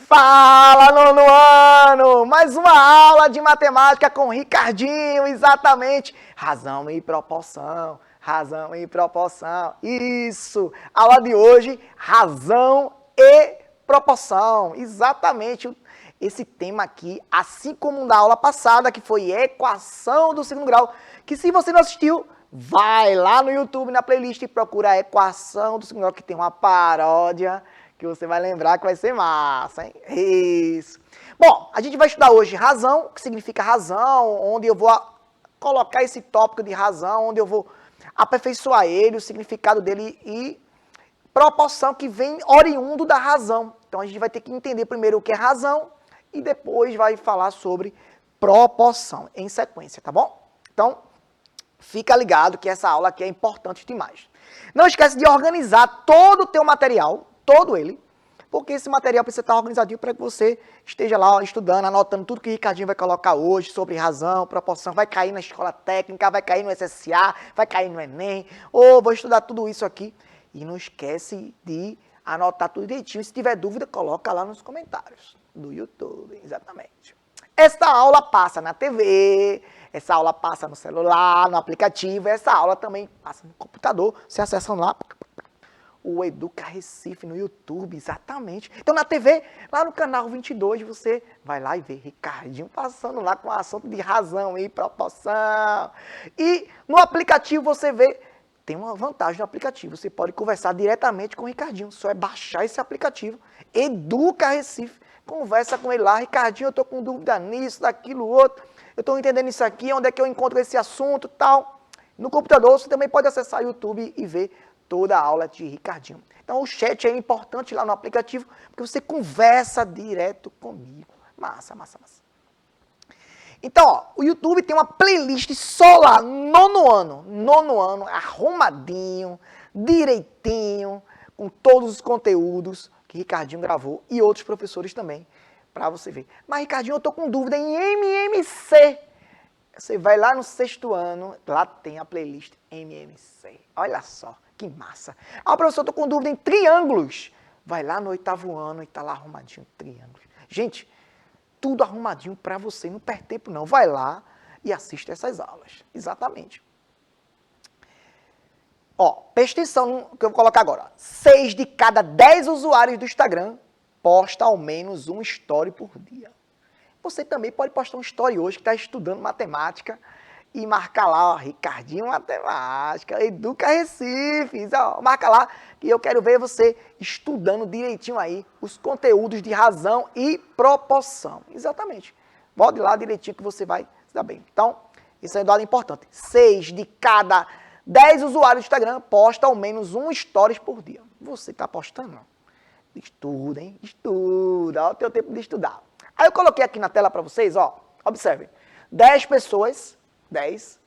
Fala, nono ano! Mais uma aula de matemática com Ricardinho, exatamente. Razão e proporção, razão e proporção. Isso! Aula de hoje, razão e proporção. Exatamente esse tema aqui, assim como na aula passada, que foi equação do segundo grau, que se você não assistiu, vai lá no YouTube, na playlist e procura a equação do segundo grau, que tem uma paródia que você vai lembrar que vai ser massa, hein? Isso. Bom, a gente vai estudar hoje razão, que significa razão, onde eu vou colocar esse tópico de razão, onde eu vou aperfeiçoar ele, o significado dele e proporção, que vem oriundo da razão. Então a gente vai ter que entender primeiro o que é razão e depois vai falar sobre proporção em sequência, tá bom? Então, fica ligado que essa aula aqui é importante demais. Não esquece de organizar todo o teu material, todo ele, porque esse material precisa estar organizadinho para que você esteja lá estudando, anotando tudo que o Ricardinho vai colocar hoje sobre razão, proporção, vai cair na escola técnica, vai cair no SSA, vai cair no Enem, ou vou estudar tudo isso aqui. E não esquece de anotar tudo direitinho. Se tiver dúvida, coloca lá nos comentários do YouTube, exatamente. Esta aula passa na TV, essa aula passa no celular, no aplicativo, essa aula também passa no computador, você acessa lá, o Educa Recife no YouTube, exatamente. Então na TV, lá no canal 22, você vai lá e vê Ricardinho passando lá com o assunto de razão e proporção. E no aplicativo você vê, tem uma vantagem no aplicativo, você pode conversar diretamente com o Ricardinho, só é baixar esse aplicativo, Educa Recife, conversa com ele lá, Ricardinho, eu estou com dúvida nisso, daquilo, outro, eu estou entendendo isso aqui, onde é que eu encontro esse assunto, tal. No computador você também pode acessar o YouTube e ver toda a aula de Ricardinho. Então o chat é importante lá no aplicativo, porque você conversa direto comigo. Massa, massa, massa. Então, ó, o YouTube tem uma playlist só lá, nono ano, arrumadinho, direitinho, com todos os conteúdos que Ricardinho gravou e outros professores também, para você ver. Mas, Ricardinho, eu tô com dúvida em MMC. Você vai lá no sexto ano, lá tem a playlist MMC. Olha só, que massa. Ah, professor, eu tô com dúvida em triângulos. Vai lá no oitavo ano e tá lá arrumadinho triângulos. Gente, tudo arrumadinho para você, não perde tempo não. Vai lá e assista essas aulas. Exatamente. Ó, presta atenção no que eu vou colocar agora. 6 de cada 10 usuários do Instagram posta ao menos um story por dia. Você também pode postar um story hoje que está estudando matemática e marcar lá, ó, Ricardinho Matemática, Educa Recife, ó, marca lá que eu quero ver você estudando direitinho aí os conteúdos de razão e proporção. Exatamente. Bota lá direitinho que você vai se dar bem. Então, isso é um dado importante. 6 de cada 10 usuários do Instagram posta ao menos um stories por dia. Você está postando? Estuda, hein? Estuda. Olha o teu tempo de estudar. Aí eu coloquei aqui na tela para vocês, ó, observem. 10 pessoas, 10,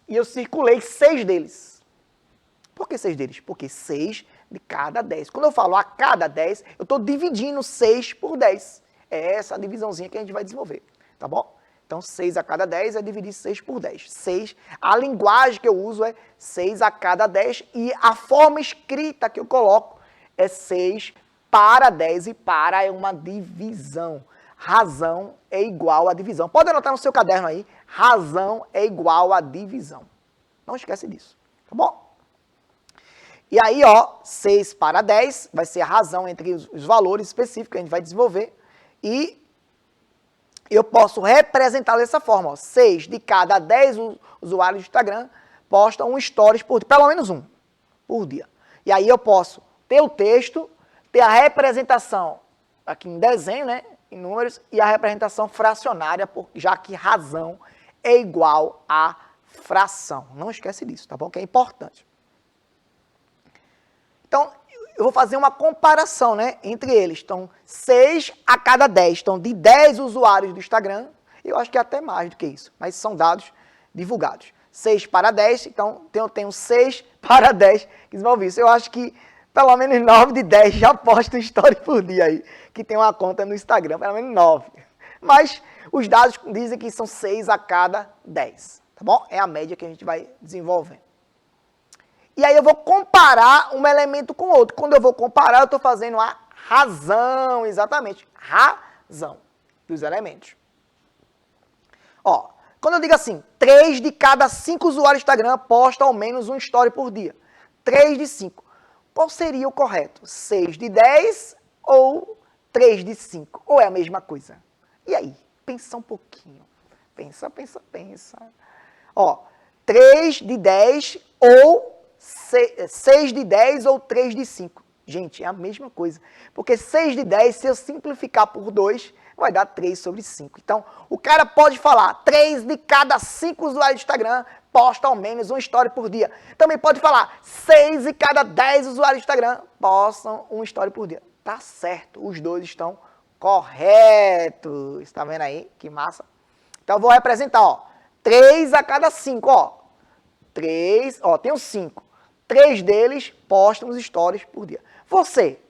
e eu circulei 6 deles. Por que 6 deles? Porque 6 de cada 10. Quando eu falo a cada 10, eu estou dividindo 6 por 10. É essa a divisãozinha que a gente vai desenvolver, tá bom? Então, 6 a cada 10 é dividir 6 por 10. 6, a linguagem que eu uso é 6 a cada 10 e a forma escrita que eu coloco é 6 para 10 e para é uma divisão. Razão é igual a divisão. Pode anotar no seu caderno aí, razão é igual a divisão. Não esquece disso, tá bom? E aí, ó, 6 para 10 vai ser a razão entre os valores específicos que a gente vai desenvolver. E eu posso representar dessa forma, ó, 6 de cada 10 usuários do Instagram postam um stories por dia, pelo menos um por dia. E aí eu posso ter o texto, ter a representação aqui em desenho, né? Em números, e a representação fracionária, já que razão é igual a fração. Não esquece disso, tá bom? Que é importante. Então, eu vou fazer uma comparação, né, entre eles. Então, 6 a cada 10. Então, de 10 usuários do Instagram, eu acho que é até mais do que isso, mas são dados divulgados. 6 para 10, então eu tenho 6 para 10 que desenvolvi isso. Eu acho que pelo menos 9 de 10 já postam story por dia aí, que tem uma conta no Instagram, pelo menos 9. Mas os dados dizem que são 6 a cada 10, tá bom? É a média que a gente vai desenvolvendo. E aí eu vou comparar um elemento com outro. Quando eu vou comparar, eu estou fazendo a razão, exatamente, razão dos elementos. Ó, quando eu digo assim, 3 de cada 5 usuários do Instagram postam ao menos um story por dia. 3 de 5. Qual seria o correto? 6 de 10 ou 3 de 5? Ou é a mesma coisa? E aí? Pensa um pouquinho. Pensa. Ó, 3 de 10 ou 6 de 10 ou 3 de 5. Gente, é a mesma coisa. Porque 6 de 10, se eu simplificar por 2, vai dar 3 sobre 5. Então, o cara pode falar 3 de cada 5 usuários do Instagram postam ao menos um story por dia. Também pode falar 6 de cada 10 usuários do Instagram postam um story por dia. Tá certo, os dois estão corretos. Está vendo aí? Que massa. Então, eu vou representar, ó. 3 a cada 5, ó. 3, ó, tenho 5. 3 deles postam os stories por dia. Você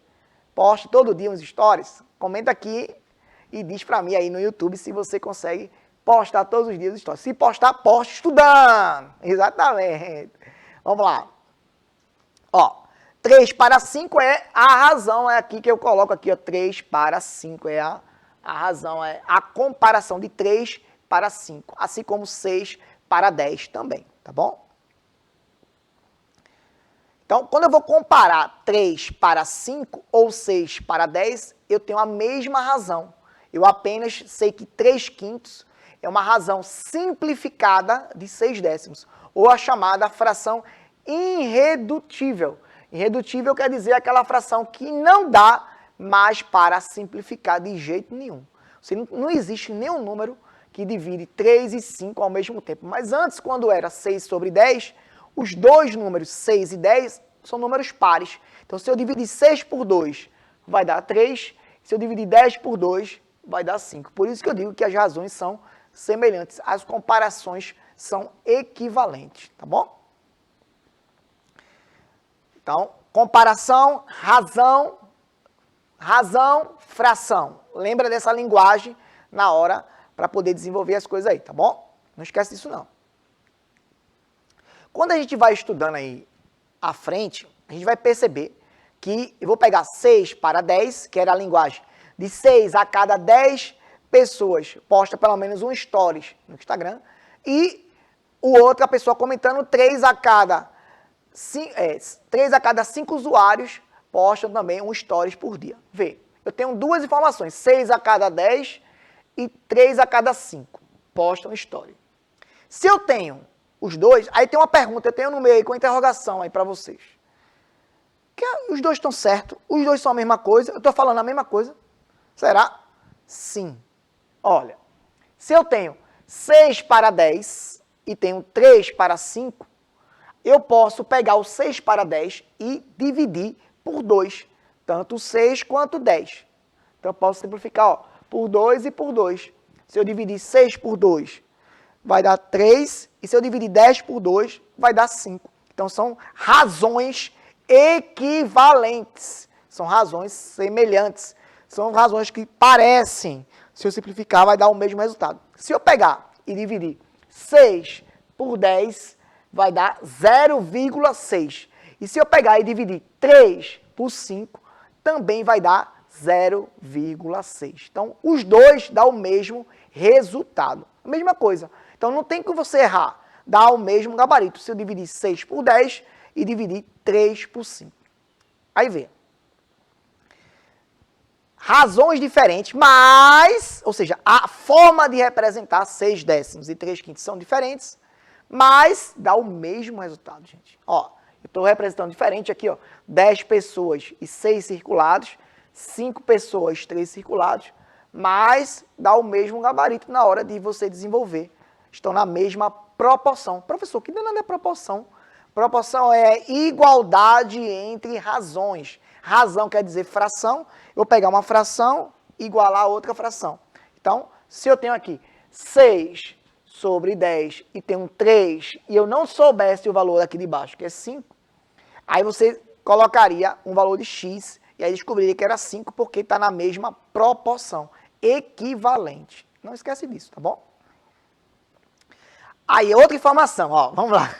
posta todo dia uns stories? Comenta aqui e diz pra mim aí no YouTube se você consegue postar todos os dias os stories. Se postar, poste estudando. Exatamente. Vamos lá. Ó, 3 para 5 é a razão, é aqui que eu coloco aqui, ó. 3 para 5 é a razão, é a comparação de 3 para 5. Assim como 6 para 10 também, tá bom? Então, quando eu vou comparar 3 para 5 ou 6 para 10, eu tenho a mesma razão. Eu apenas sei que 3/5 é uma razão simplificada de 6 décimos, ou a chamada fração irredutível. Irredutível quer dizer aquela fração que não dá mais para simplificar de jeito nenhum. Não existe nenhum número que divide 3 e 5 ao mesmo tempo. Mas antes, quando era 6 sobre 10, os dois números, 6 e 10, são números pares. Então, se eu dividir 6 por 2, vai dar 3. Se eu dividir 10 por 2, vai dar 5. Por isso que eu digo que as razões são semelhantes. As comparações são equivalentes, tá bom? Então, comparação, razão, fração. Lembra dessa linguagem na hora para poder desenvolver as coisas aí, tá bom? Não esquece disso, não. Quando a gente vai estudando aí à frente, a gente vai perceber que eu vou pegar 6 para 10, que era a linguagem de 6 a cada 10 pessoas posta pelo menos um stories no Instagram, e o outro, a pessoa comentando 3 a cada 5 usuários postam também um stories por dia. Vê, eu tenho duas informações, 6 a cada 10 e 3 a cada 5 postam story. Se eu tenho os dois, aí tem uma pergunta, eu tenho no meio aí com interrogação aí para vocês. Que os dois estão certos, os dois são a mesma coisa, eu estou falando a mesma coisa. Será? Sim. Olha, se eu tenho 6 para 10 e tenho 3 para 5, eu posso pegar o 6 para 10 e dividir por 2, tanto o 6 quanto o 10. Então eu posso simplificar, ó, por 2 e por 2. Se eu dividir 6 por 2, vai dar 3, e se eu dividir 10 por 2, vai dar 5. Então são razões equivalentes, são razões semelhantes, são razões que parecem. Se eu simplificar, vai dar o mesmo resultado. Se eu pegar e dividir 6 por 10, vai dar 0,6. E se eu pegar e dividir 3 por 5, também vai dar 0,6. Então, os dois dão o mesmo resultado. A mesma coisa. Então, não tem que você errar. Dá o mesmo gabarito. Se eu dividir 6 por 10 e dividir 3 por 5. Aí vê. Razões diferentes, mas, ou seja, a forma de representar 6 décimos e 3/5 são diferentes, mas dá o mesmo resultado, gente. Ó, eu estou representando diferente aqui, ó, 10 pessoas e 6 circulados, 5 pessoas, 3 circulados, mas dá o mesmo gabarito na hora de você desenvolver. Estão na mesma proporção. Professor, que danada é proporção? Proporção é igualdade entre razões. Razão quer dizer fração. Eu vou pegar uma fração e igualar a outra fração. Então, se eu tenho aqui 6 sobre 10 e tenho 3, e eu não soubesse o valor aqui de baixo, que é 5, aí você colocaria um valor de x, e aí descobriria que era 5, porque está na mesma proporção, equivalente. Não esquece disso, tá bom? Aí, outra informação, ó, vamos lá.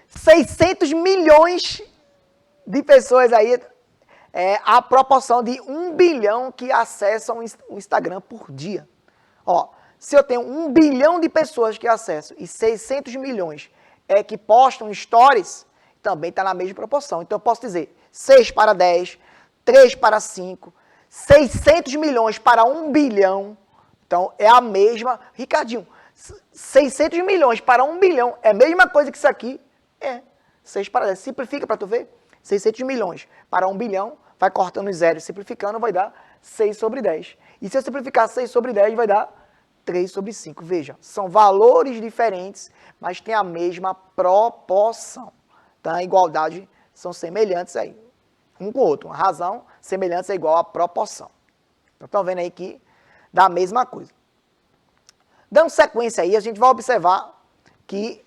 600 milhões de pessoas aí é a proporção de 1 bilhão que acessam o Instagram por dia. Ó, se eu tenho 1 bilhão de pessoas que acessam e 600 milhões que postam stories, também está na mesma proporção. Então, eu posso dizer 6 para 10, 3 para 5, 600 milhões para 1 bilhão. Então, é a mesma. Ricardinho, 600 milhões para 1 bilhão é a mesma coisa que isso aqui? É. 6 para 10. Simplifica para tu ver. 600 milhões para 1 bilhão, vai cortando os zeros, simplificando, vai dar 6 sobre 10. E se eu simplificar 6 sobre 10, vai dar 3 sobre 5. Veja, são valores diferentes, mas tem a mesma proporção. Então, a igualdade são semelhantes aí, um com o outro. Uma razão, semelhantes é igual a proporção. Então, estão vendo aí que dá a mesma coisa. Dando sequência aí, a gente vai observar que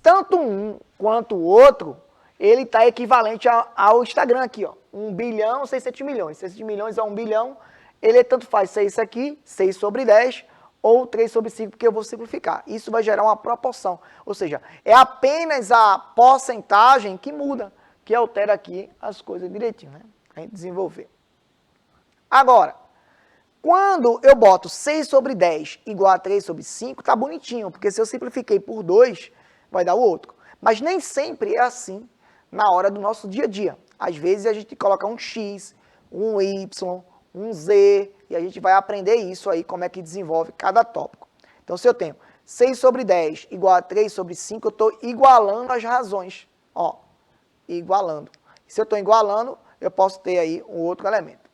tanto um quanto o outro, ele está equivalente ao Instagram aqui, ó. 1 bilhão, 600 milhões. 600 milhões a 1 bilhão, ele tanto faz ser isso aqui, 6 sobre 10, ou 3 sobre 5, porque eu vou simplificar. Isso vai gerar uma proporção. Ou seja, é apenas a porcentagem que muda, que altera aqui as coisas direitinho, né? A gente desenvolver. Agora, quando eu boto 6 sobre 10 igual a 3 sobre 5, tá bonitinho, porque se eu simplifiquei por 2, vai dar o outro. Mas nem sempre é assim na hora do nosso dia a dia. Às vezes a gente coloca um X, um Y, um Z, e a gente vai aprender isso aí, como é que desenvolve cada tópico. Então, se eu tenho 6 sobre 10 igual a 3 sobre 5, eu estou igualando as razões. Ó, igualando. Se eu estou igualando, eu posso ter aí um outro elemento.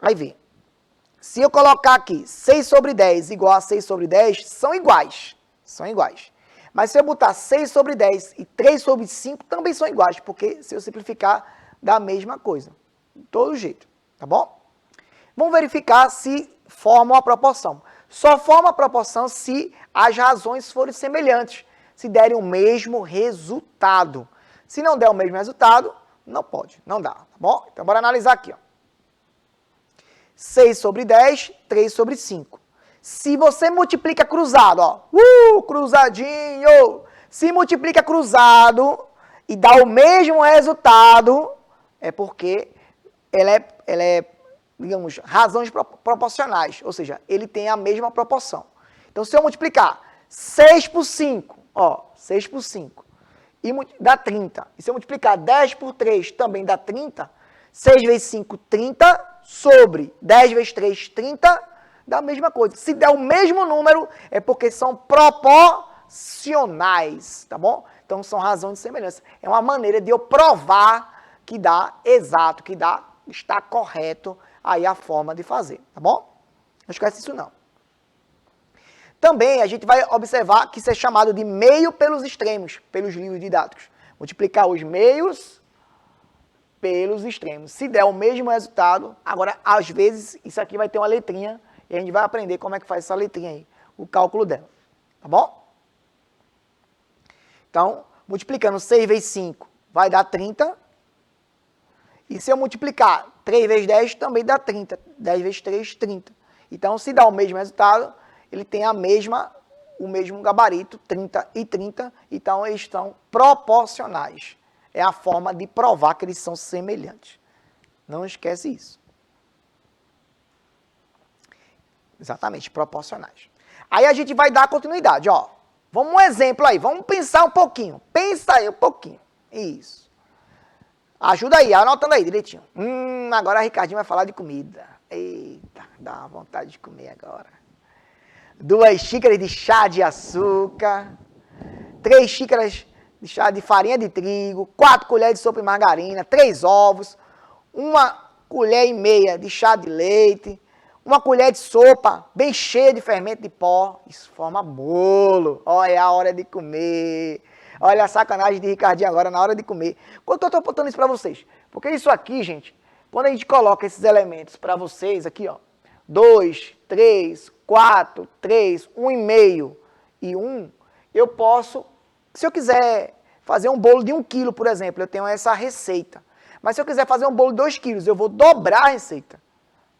Aí vem. Se eu colocar aqui 6 sobre 10 igual a 6 sobre 10, são iguais. São iguais. Mas se eu botar 6 sobre 10 e 3 sobre 5, também são iguais, porque se eu simplificar, dá a mesma coisa. De todo jeito, tá bom? Vamos verificar se forma uma proporção. Só forma a proporção se as razões forem semelhantes, se derem o mesmo resultado. Se não der o mesmo resultado, não pode, não dá, tá bom? Então, bora analisar aqui, ó. 6 sobre 10, 3 sobre 5. Se você multiplica cruzado, ó, cruzadinho, se multiplica cruzado e dá o mesmo resultado, é porque ela é, digamos, razões proporcionais, ou seja, ele tem a mesma proporção. Então, se eu multiplicar 6 por 5, ó, 6 por 5, e dá 30. E se eu multiplicar 10 por 3, também dá 30. 6 vezes 5, 30, sobre 10 vezes 3, 30, dá a mesma coisa. Se der o mesmo número, é porque são proporcionais, tá bom? Então, são razões de semelhança. É uma maneira de eu provar que dá exato, que dá, está correto aí a forma de fazer, tá bom? Não esquece isso não. Também a gente vai observar que isso é chamado de meio pelos extremos, pelos livros didáticos. Multiplicar os meios pelos extremos. Se der o mesmo resultado, agora, às vezes, isso aqui vai ter uma letrinha, e a gente vai aprender como é que faz essa letrinha aí, o cálculo dela, tá bom? Então, multiplicando 6 vezes 5, vai dar 30, e se eu multiplicar 3 vezes 10, também dá 30, 10 vezes 3, 30. Então, se dá o mesmo resultado, ele tem o mesmo gabarito, 30 e 30, então eles estão proporcionais. É a forma de provar que eles são semelhantes. Não esquece isso. Exatamente, proporcionais. Aí a gente vai dar continuidade, ó. Vamos um exemplo aí, vamos pensar um pouquinho. Pensa aí um pouquinho. Isso. Ajuda aí, anotando aí direitinho. Agora a Ricardinho vai falar de comida. Eita, dá uma vontade de comer agora. 2 xícaras de chá de açúcar. 3 xícaras de chá de farinha de trigo, 4 colheres de sopa de margarina, 3 ovos, 1 colher e meia de chá de leite, 1 colher de sopa bem cheia de fermento de pó. Isso forma bolo. Olha, é a hora de comer. Olha a sacanagem de Ricardinho agora na hora de comer. Quando eu estou apontando isso para vocês? Porque isso aqui, gente, quando a gente coloca esses elementos para vocês aqui, ó, 2, 3, 4, 3, 1,5 e 1, eu posso... Se eu quiser fazer um bolo de 1 quilo, por exemplo, eu tenho essa receita. Mas se eu quiser fazer um bolo de 2 quilos, eu vou dobrar a receita.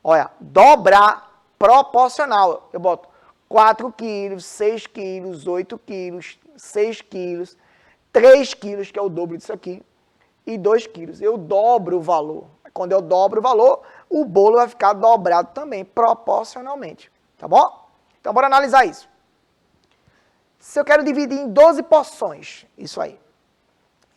Olha, dobrar proporcional. Eu boto 4 quilos, 6 quilos, 8 quilos, 6 quilos, 3 quilos, que é o dobro disso aqui, e 2 quilos. Eu dobro o valor. Quando eu dobro o valor, o bolo vai ficar dobrado também, proporcionalmente. Tá bom? Então, bora analisar isso. Se eu quero dividir em 12 porções, isso aí.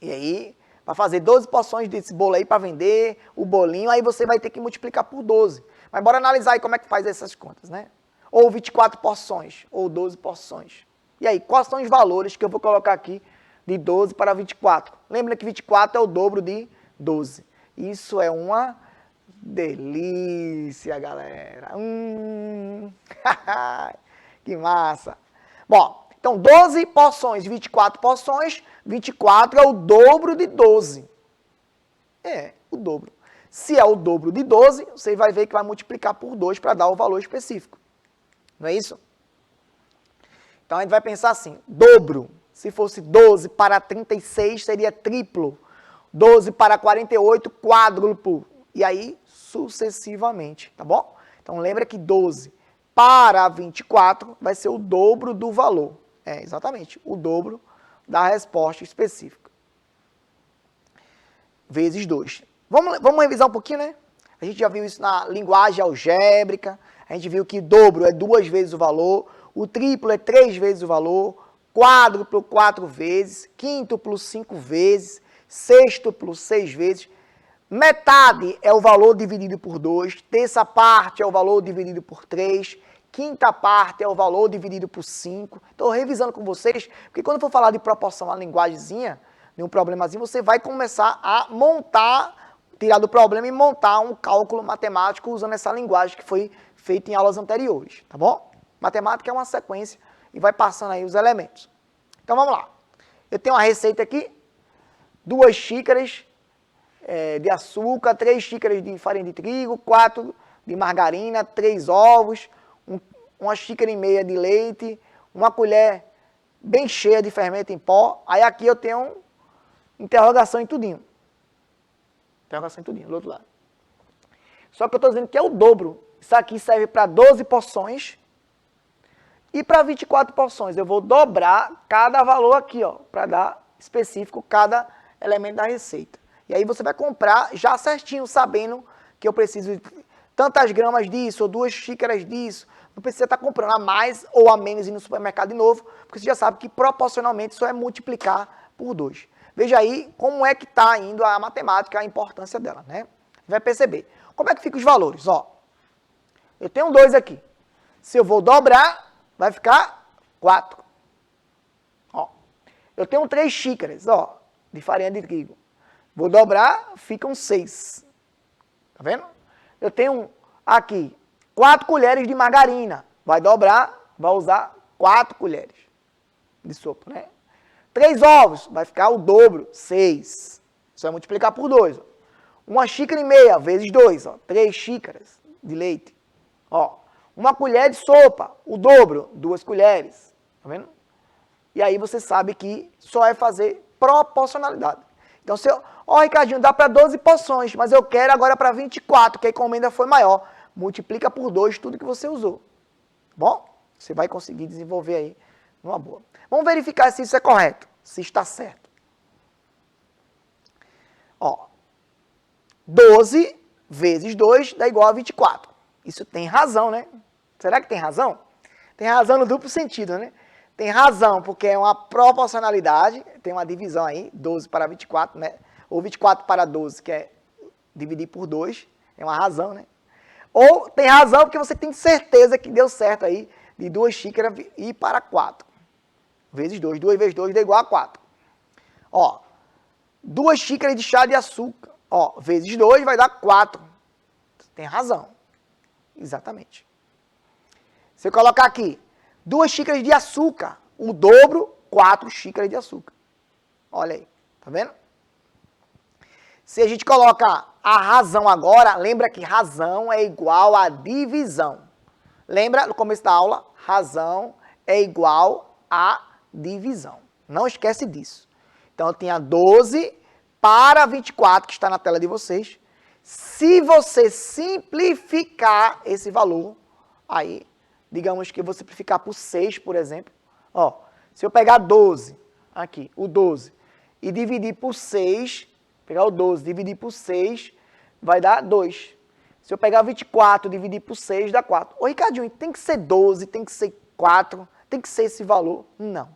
E aí, para fazer 12 porções desse bolo aí para vender, o bolinho, aí você vai ter que multiplicar por 12. Mas bora analisar aí como é que faz essas contas, né? Ou 24 porções, ou 12 porções. E aí, quais são os valores que eu vou colocar aqui de 12 para 24? Lembra que 24 é o dobro de 12. Isso é uma delícia, galera. Que massa. Bom, então 12 porções, 24 porções, 24 é o dobro de 12. É, o dobro. Se é o dobro de 12, você vai ver que vai multiplicar por 2 para dar o valor específico. Não é isso? Então a gente vai pensar assim, dobro. Se fosse 12 para 36, seria triplo. 12 para 48, quádruplo. E aí, sucessivamente, tá bom? Então lembra que 12 para 24 vai ser o dobro do valor. É, exatamente, o dobro da resposta específica. Vezes 2. Vamos revisar um pouquinho, né? A gente já viu isso na linguagem algébrica. A gente viu que dobro é 2 vezes o valor. O triplo é 3 vezes o valor. Quádruplo, 4 vezes. Quíntuplo, 5 vezes. Sextuplo, 6 vezes. Metade é o valor dividido por 2. Terça parte é o valor dividido por 3. Quinta parte é o valor dividido por 5. Estou revisando com vocês, porque quando for falar de proporção, uma linguagemzinha, de um problemazinho, você vai começar a montar, tirar do problema e montar um cálculo matemático usando essa linguagem que foi feita em aulas anteriores, tá bom? Matemática é uma sequência e vai passando aí os elementos. Então vamos lá. Eu tenho uma receita aqui, 2 xícaras de açúcar, 3 xícaras de farinha de trigo, 4 de margarina, 3 ovos, 1,5 xícaras de leite, 1 colher bem cheia de fermento em pó. Aí aqui eu tenho interrogação em tudinho. Interrogação em tudinho, do outro lado. Só que eu estou dizendo que é o dobro. Isso aqui serve para 12 porções e para 24 porções. Eu vou dobrar cada valor aqui, ó, para dar específico cada elemento da receita. E aí você vai comprar já certinho, sabendo que eu preciso de tantas gramas disso, ou 2 xícaras disso. Não precisa estar comprando a mais ou a menos e no supermercado de novo, porque você já sabe que proporcionalmente isso é multiplicar por 2. Veja aí como é que está indo a matemática, a importância dela, né? Vai perceber. Como é que ficam os valores? Ó, eu tenho 2 aqui. Se eu vou dobrar, vai ficar 4. Ó, eu tenho 3 xícaras, ó, de farinha de trigo. Vou dobrar, ficam 6. Tá vendo? Eu tenho aqui 4 colheres de margarina. Vai dobrar, vai usar 4 colheres de sopa, né? 3 ovos, vai ficar o dobro, 6. Você vai multiplicar por 2. 1,5 xícara vezes 2, ó, 3 xícaras de leite. Ó, 1 colher de sopa, o dobro, 2 colheres. Tá vendo? E aí você sabe que só é fazer proporcionalidade. Então, se eu... Ó, Ricardinho, dá para 12 porções, mas eu quero agora para 24, que a encomenda foi maior. Multiplica por 2 tudo que você usou. Bom, você vai conseguir desenvolver aí numa boa. Vamos verificar se isso é correto, se está certo. Ó, 12 vezes 2 dá igual a 24. Isso tem razão, né? Será que tem razão? Tem razão no duplo sentido, né? Tem razão, porque é uma proporcionalidade, tem uma divisão aí, 12 para 24, né? Ou 24 para 12, que é dividir por 2, é uma razão, né? Ou tem razão porque você tem certeza que deu certo aí, de 2 xícaras e para 4. Vezes 2, 2 vezes 2 dá igual a 4. Ó, 2 xícaras de chá de açúcar, ó, vezes 2 vai dar 4. Tem razão, exatamente. Se eu colocar aqui, 2 xícaras de açúcar, o dobro, 4 xícaras de açúcar. Olha aí, tá vendo? Se a gente colocar a razão agora, lembra que razão é igual a divisão. Lembra no começo da aula? Razão é igual a divisão. Não esquece disso. Então eu tinha 12 para 24, que está na tela de vocês. Se você simplificar esse valor, aí, digamos que eu vou simplificar por 6, por exemplo. Ó, se eu pegar 12, aqui, o 12, e dividir por 6, Pegar o 12 e dividir por 6, vai dar 2. Se eu pegar 24 e dividir por 6, dá 4. Ô, Ricardinho, tem que ser 12, tem que ser 4, tem que ser esse valor? Não.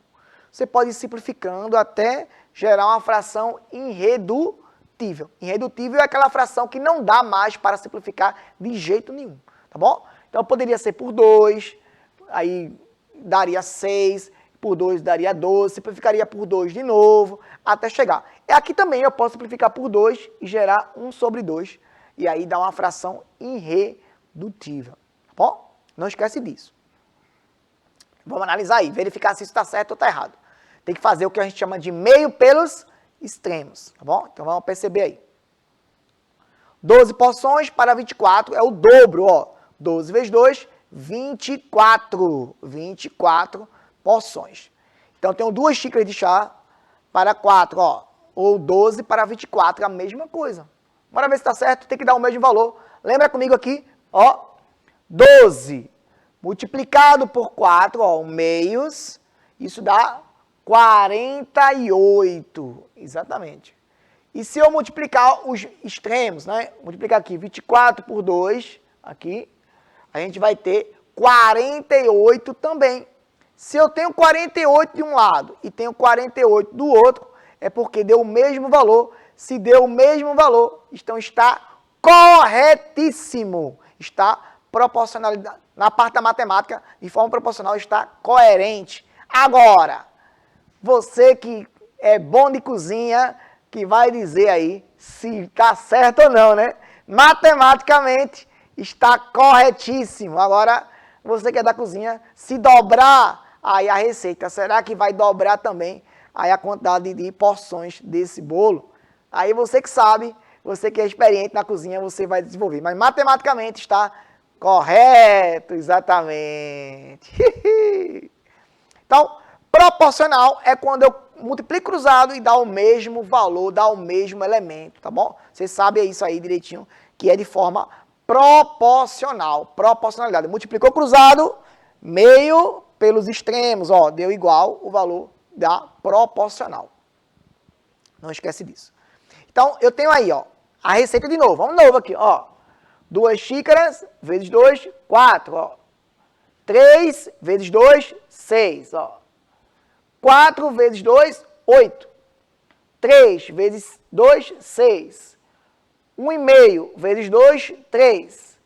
Você pode ir simplificando até gerar uma fração irredutível. Irredutível é aquela fração que não dá mais para simplificar de jeito nenhum, tá bom? Então, poderia ser por 2, aí daria 6, por 2 daria 12, simplificaria por 2 de novo, até chegar. Aqui também eu posso simplificar por 2 e gerar 1 sobre 2, e aí dá uma fração irredutível, tá bom? Não esquece disso. Vamos analisar aí, verificar se isso está certo ou está errado. Tem que fazer o que a gente chama de meio pelos extremos, tá bom? Então vamos perceber aí. 12 porções para 24 é o dobro, ó. 12 vezes 2, 24. 24 porções. Então, tenho 2 xícaras de chá para 4, ó. Ou 12 para 24, é a mesma coisa. Bora ver se está certo, tem que dar o mesmo valor. Lembra comigo aqui, ó. 12 multiplicado por 4, ó, meios, isso dá 48, exatamente. E se eu multiplicar os extremos, né, multiplicar aqui 24 por 2, aqui, a gente vai ter 48 também. Se eu tenho 48 de um lado e tenho 48 do outro, é porque deu o mesmo valor. Se deu o mesmo valor, então está corretíssimo. Está proporcional, na parte da matemática, de forma proporcional, está coerente. Agora, você que é bom de cozinha, que vai dizer aí se está certo ou não, né? Matematicamente, está corretíssimo. Agora, você que é da cozinha, se dobrar aí a receita, será que vai dobrar também aí a quantidade de porções desse bolo? Aí você que sabe, você que é experiente na cozinha, você vai desenvolver. Mas matematicamente está correto, exatamente. Então, proporcional é quando eu multiplico cruzado e dá o mesmo valor, dá o mesmo elemento, tá bom? Você sabe isso aí direitinho, que é de forma proporcional, proporcionalidade. Multiplicou cruzado, meio pelos extremos, ó, deu igual o valor da proporcional. Não esquece disso. Então, eu tenho aí, ó, a receita de novo. Vamos de novo aqui, ó. 2 xícaras vezes 2, 4, ó. 3 vezes 2, 6, ó. 4 vezes 2, 8. 3 vezes 2, 6. 1,5 vezes 2, 3.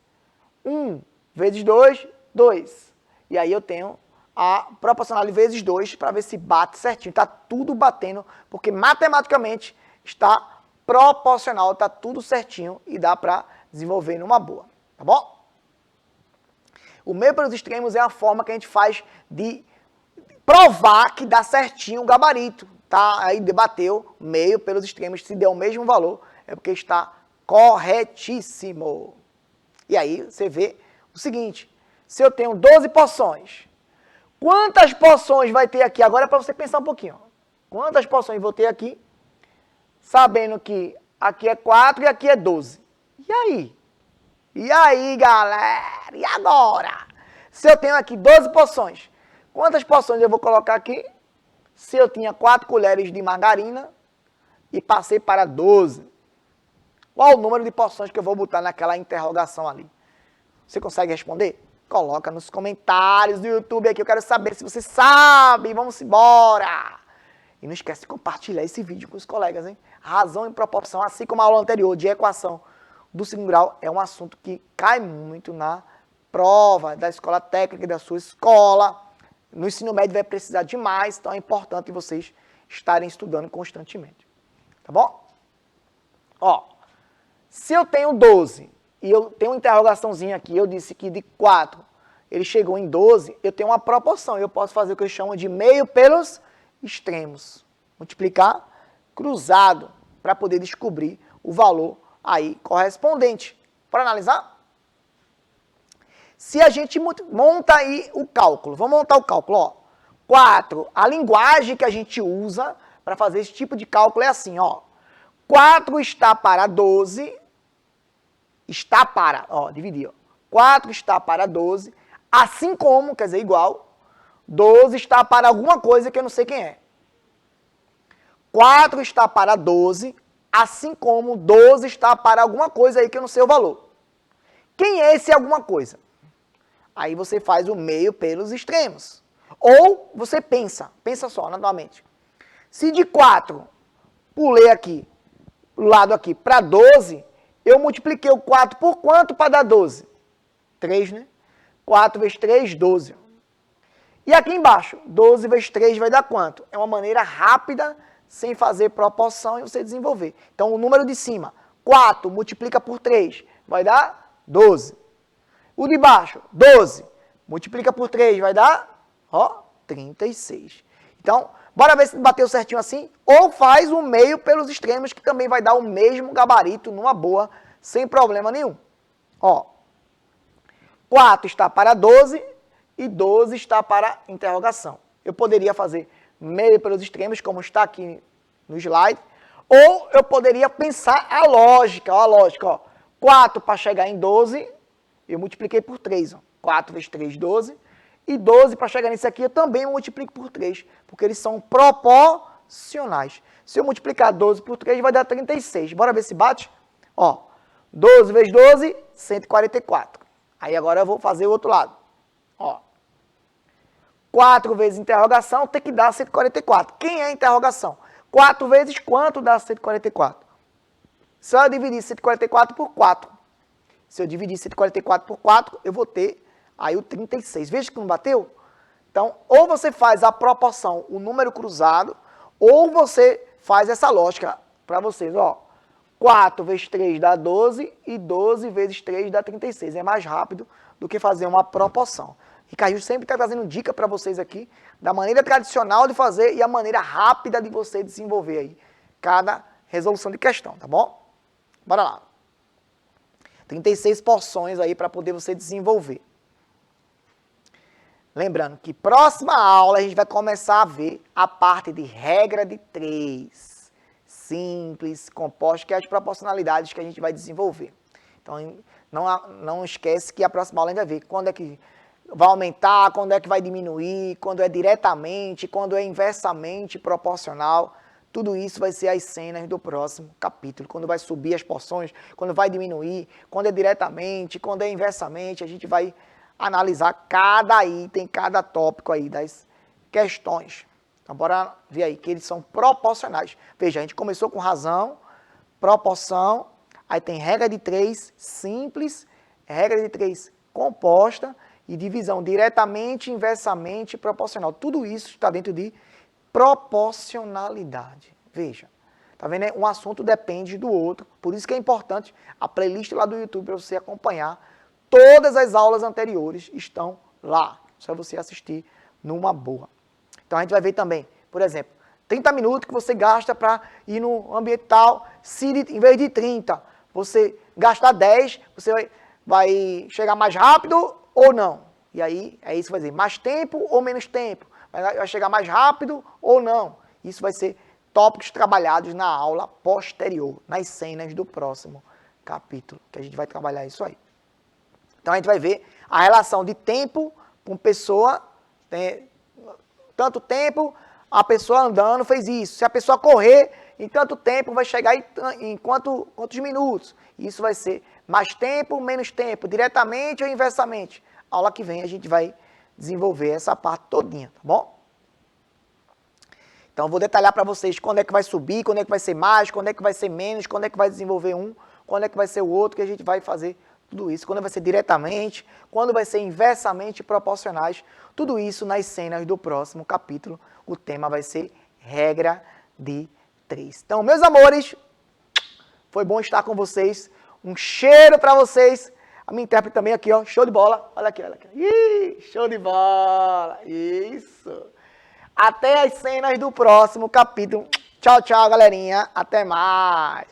1 vezes 2, 2. E aí eu tenho a proporcional vezes 2 para ver se bate certinho. Está tudo batendo, porque matematicamente está proporcional, está tudo certinho e dá para desenvolver numa boa, tá bom? O meio pelos extremos é a forma que a gente faz de provar que dá certinho o gabarito, tá? Aí debateu meio pelos extremos, se der o mesmo valor, é porque está corretíssimo. E aí você vê o seguinte, se eu tenho 12 porções, quantas porções vai ter aqui? Agora é para você pensar um pouquinho. Ó. Quantas porções vou ter aqui? Sabendo que aqui é 4 e aqui é 12. E aí? E aí, galera? E agora? Se eu tenho aqui 12 porções, quantas porções eu vou colocar aqui? Se eu tinha 4 colheres de margarina e passei para 12. Qual o número de porções que eu vou botar naquela interrogação ali? Você consegue responder? Coloca nos comentários do YouTube aqui, eu quero saber se você sabe. Vamos embora! E não esquece de compartilhar esse vídeo com os colegas, hein? Razão e proporção, assim como a aula anterior de equação do segundo grau, é um assunto que cai muito na prova da escola técnica da sua escola. No ensino médio vai precisar demais, então é importante vocês estarem estudando constantemente. Tá bom? Ó, se eu tenho 12 e eu tenho uma interrogaçãozinha aqui, eu disse que de 4 ele chegou em 12, eu tenho uma proporção, eu posso fazer o que eu chamo de meio pelos extremos. Multiplicar cruzado para poder descobrir o valor aí correspondente. Para analisar? Se a gente monta aí o cálculo, vamos montar o cálculo, ó. 4, a linguagem que a gente usa para fazer esse tipo de cálculo é assim, ó. 4 está para 12, está para, ó, dividir, ó. 4 está para 12, assim como, quer dizer, igual, 12 está para alguma coisa que eu não sei quem é. 4 está para 12, assim como 12 está para alguma coisa aí que eu não sei o valor. Quem é esse alguma coisa? Aí você faz o meio pelos extremos. Ou você pensa só, naturalmente. Se de 4, pulei aqui, do lado aqui, para 12, eu multipliquei o 4 por quanto para dar 12? 3, né? 4 vezes 3, 12. E aqui embaixo, 12 vezes 3 vai dar quanto? É uma maneira rápida, sem fazer proporção, e você desenvolver. Então, o número de cima, 4 multiplica por 3, vai dar 12. O de baixo, 12, multiplica por 3, vai dar, 36. Então, bora ver se bateu certinho assim, ou faz o meio pelos extremos, que também vai dar o mesmo gabarito, numa boa, sem problema nenhum. 4 está para 12 e 12 está para interrogação. Eu poderia fazer meio pelos extremos, como está aqui no slide, ou eu poderia pensar a lógica, 4 para chegar em 12, eu multipliquei por 3, 4 vezes 3, 12, e 12 para chegar nesse aqui eu também multiplico por 3, porque eles são proporcionais. Se eu multiplicar 12 por 3 vai dar 36, bora ver se bate? 12 vezes 12, 144. Aí agora eu vou fazer o outro lado. 4 vezes interrogação tem que dar 144. Quem é interrogação? 4 vezes quanto dá 144? Se eu dividir 144 por 4, se eu dividir 144 por 4, eu vou ter aí o 36. Veja que não bateu? Então, ou você faz a proporção, o número cruzado, ou você faz essa lógica para vocês. 4 vezes 3 dá 12 e 12 vezes 3 dá 36. É mais rápido do que fazer uma proporção. Ricardo sempre está trazendo dica para vocês aqui da maneira tradicional de fazer e a maneira rápida de você desenvolver aí cada resolução de questão, tá bom? Bora lá. 36 porções aí para poder você desenvolver. Lembrando que próxima aula a gente vai começar a ver a parte de regra de 3. Simples, composto, que é as proporcionalidades que a gente vai desenvolver. Então, não esquece que a próxima aula a gente vai ver quando é que vai aumentar, quando é que vai diminuir, quando é diretamente, quando é inversamente proporcional. Tudo isso vai ser as cenas do próximo capítulo. Quando vai subir as porções, quando vai diminuir, quando é diretamente, quando é inversamente, a gente vai analisar cada item, cada tópico aí das questões. Então, bora ver aí que eles são proporcionais. Veja, a gente começou com razão, proporção, aí tem regra de 3 simples, regra de 3 composta e divisão diretamente, inversamente, proporcional. Tudo isso está dentro de proporcionalidade. Veja, tá vendo? Um assunto depende do outro, por isso que é importante a playlist lá do YouTube para você acompanhar. Todas as aulas anteriores estão lá, só você assistir numa boa. Então a gente vai ver também, por exemplo, 30 minutos que você gasta para ir no ambiente tal, se em vez de 30, você gastar 10, você vai chegar mais rápido ou não? E aí, é isso que vai dizer, mais tempo ou menos tempo? Vai chegar mais rápido ou não? Isso vai ser tópicos trabalhados na aula posterior, nas cenas do próximo capítulo, que a gente vai trabalhar isso aí. Então a gente vai ver a relação de tempo com pessoa, tanto tempo, a pessoa andando fez isso. Se a pessoa correr, em tanto tempo vai chegar em quantos minutos. Isso vai ser mais tempo, menos tempo, diretamente ou inversamente. A aula que vem a gente vai desenvolver essa parte todinha, tá bom? Então eu vou detalhar para vocês quando é que vai subir, quando é que vai ser mais, quando é que vai ser menos, quando é que vai desenvolver um, quando é que vai ser o outro, que a gente vai fazer tudo isso, quando vai ser diretamente, quando vai ser inversamente proporcionais, tudo isso nas cenas do próximo capítulo. O tema vai ser regra de 3. Então, meus amores, foi bom estar com vocês. Um cheiro para vocês. A minha intérprete também aqui, show de bola. Olha aqui, olha aqui. Ih, show de bola. Isso. Até as cenas do próximo capítulo. Tchau, tchau, galerinha. Até mais.